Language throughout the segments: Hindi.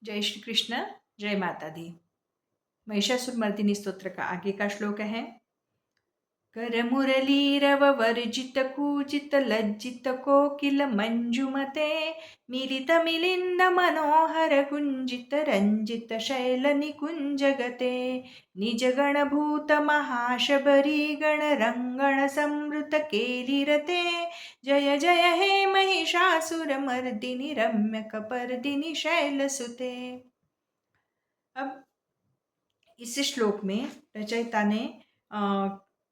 जय श्री कृष्ण। जय माता दी। महिषासुर मर्दिनी स्तोत्र का आगे का श्लोक है। कर मुरलीरव वर्जित कूजित लज्जित कोकिल मंजुमते मिलित मिलिंद मनोहर कुंजित रंजित शैल निकुंजगते निज गण भूत महाशबरी गण रंगण समृत केलिरते जय जय हे महिषासुर मर्दिनी रम्य कपर्दिनी शैलसुते। अब इस श्लोक में रचयिता ने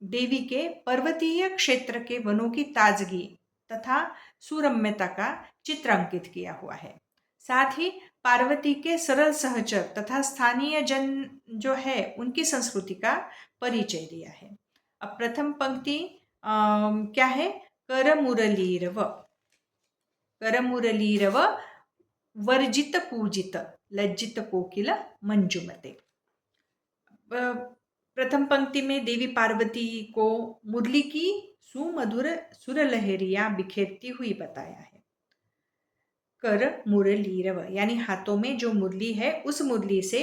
देवी के पर्वतीय क्षेत्र के वनों की ताजगी तथा सुरम्यता का चित्र अंकित किया हुआ है। साथ ही पार्वती के सरल सहचर तथा स्थानीय जन जो है उनकी संस्कृति का परिचय दिया है। अब प्रथम पंक्ति क्या है? कर मुरलीरव, कर मुरलीरव वर्जित पूजित लज्जित कोकिल मंजुमते। प्रथम पंक्ति में देवी पार्वती को मुरली की सुमधुर सुरलहरियां बिखेरती हुई बताया है। कर मुरलीरव यानी हाथों में जो मुरली है उस मुरली से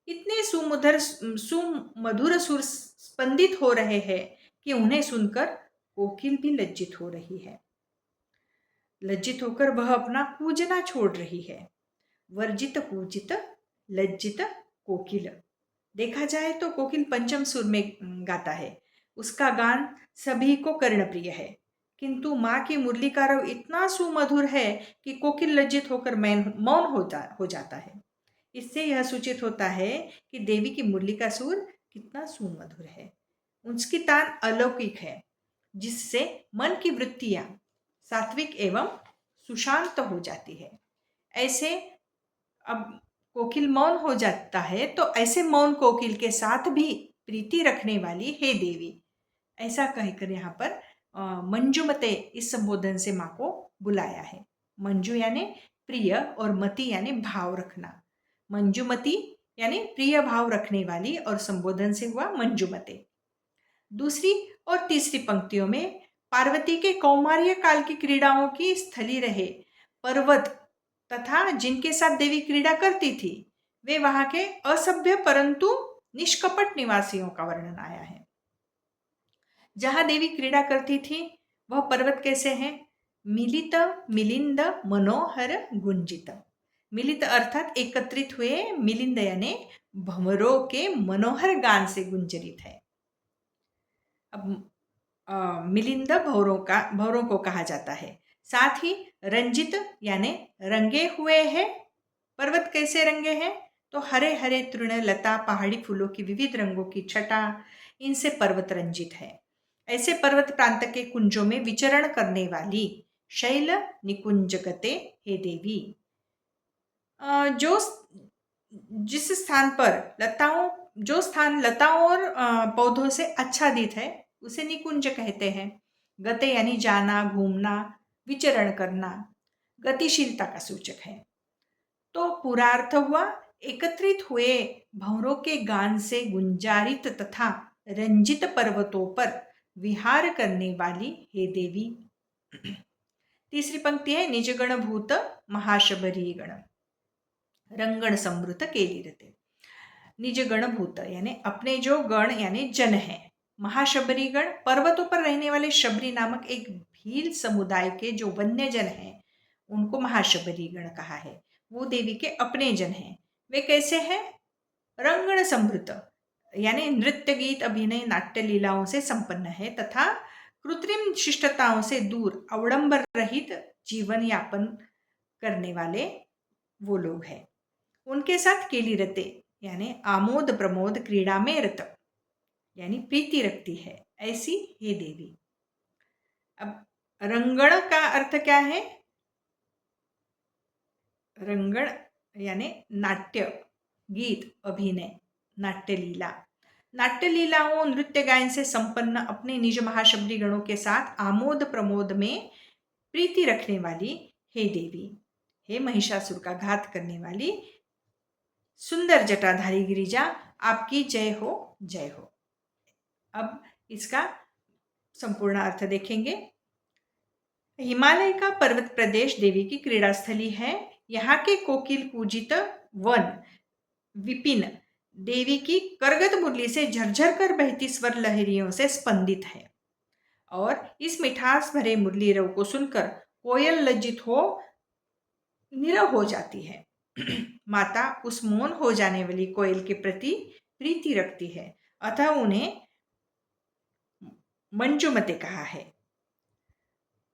इतने सुमधुर सुर स्पंदित हो रहे हैं कि उन्हें सुनकर कोकिल भी लज्जित हो रही है। लज्जित होकर वह अपना कूजना छोड़ रही है। वर्जित कूजित लज्जित कोकिल। देखा जाए तो कोकिल पंचम सुर में गाता है। उसका गान सभी को कर्णप्रिय है, किंतु माँ की मुरली का रव इतना सुमधुर है कि कोकिल लज्जित होकर मौन हो जाता है। इससे यह सूचित होता है कि देवी की मुरली का सुर कितना सुमधुर है। उसकी तान अलौकिक है, जिससे मन की वृत्तियां सात्विक एवं सुशांत हो जाती है। ऐसे अब कोकिल मौन हो जाता है तो ऐसे मौन कोकिल के साथ भी प्रीति रखने वाली हे देवी, ऐसा कहकर यहाँ पर मंजुमते इस संबोधन से माँ को बुलाया है। मंजू यानी प्रिय और मति यानी भाव रखना। मंजुमती यानी प्रिय भाव रखने वाली और संबोधन से हुआ मंजुमते। दूसरी और तीसरी पंक्तियों में पार्वती के कौमार्य काल की क्रीड़ाओं की स्थली रहे पर्वत तथा जिनके साथ देवी क्रीड़ा करती थी वे वहां के असभ्य परंतु निष्कपट निवासियों का वर्णन आया है। जहां देवी क्रीड़ा करती थी वह पर्वत कैसे हैं? मिलित मिलिंद मनोहर गुंजित। मिलित अर्थात एकत्रित हुए, मिलिंद यानी भंवरों के मनोहर गान से गुंजरित है। अब मिलिंद भौरों को कहा जाता है। साथ ही रंजित यानी रंगे हुए हैं। पर्वत कैसे रंगे हैं? तो हरे हरे तृण लता पहाड़ी फूलों की विविध रंगों की छटा, इनसे पर्वत रंजित है। ऐसे पर्वत प्रांत के कुंजों में विचरण करने वाली शैल निकुंजगते हे देवी। जो जिस स्थान पर जो स्थान लताओं और पौधों से आच्छादित है उसे निकुंज कहते हैं। गते यानी जाना, घूमना, विचरण करना, गतिशीलता का सूचक है। तो पूरा अर्थ हुआ एकत्रित हुए भंवरों के गान से गुंजारित तथा रंजित पर्वतों पर विहार करने वाली हे देवी। तीसरी पंक्ति है निजगण भूत महाशबरी गण रंगण समृत केलिरते। निज गण भूत यानी अपने जो गण यानी जन है। महाशबरी गण पर्वतों पर रहने वाले शबरी नामक एक भील समुदाय के जो वन्य जन हैं उनको महाशबरी गण कहा है। वो देवी के अपने जन हैं। वे कैसे हैं? रंगण समृत यानी नृत्य गीत अभिनय नाट्य लीलाओं से संपन्न है तथा कृत्रिम शिष्टताओं से दूर अवडंबर रहित जीवन यापन करने वाले वो लोग हैं। उनके साथ केली रते यानी आमोद प्रमोद क्रीड़ा में रत यानी प्रीति रखती है, ऐसी हे देवी। अब रंगण का अर्थ क्या है? रंगण यानी नाट्य, गीत, अभिनय, नाट्य लीला। नाट्य लीलाओं नृत्य गायन से संपन्न अपने निज महाशबरी गणों के साथ आमोद प्रमोद में प्रीति रखने वाली हे देवी, हे महिषासुर का घात करने वाली सुंदर जटाधारी गिरिजा, आपकी जय हो, जय हो। अब इसका संपूर्ण अर्थ देखेंगे। हिमालय का पर्वत प्रदेश देवी की क्रीड़ा स्थली है। यहाँ के कोकिल पूजित वन विपिन देवी की करगत मुरली से झरझर कर बहती स्वर लहरियों से स्पंदित है। और इस मिठास भरे मुरली रव को सुनकर कोयल लज्जित हो नीरव हो जाती है। माता उस मौन हो जाने वाली कोयल के प्रति प्रीति रखती है, अतः उन्हें मंजुमते कहा है।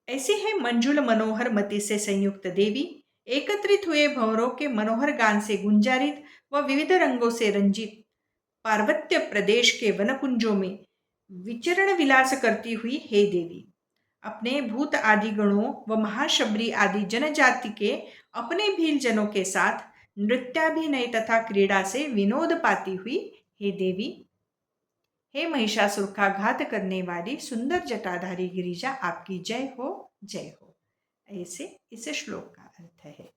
ऐसी है मंजुल मनोहर मति से संयुक्त देवी, एकत्रित हुए भंवरों के मनोहर गान से गुंजारित व विविध रंगों से रंजित पार्वत्य प्रदेश के वनकुंजों में विचरण विलास करती हुई हे देवी, अपने भूत आदि गणों व महाशबरी आदि जनजाति के अपने भील जनों के साथ नृत्याभिनय तथा क्रीड़ा से विनोद पाती हुई हे देवी, हे महिषासुर का घात करने वाली सुंदर जटाधारी गिरिजा, आपकी जय हो जय हो। ऐसे इस श्लोक का अर्थ है।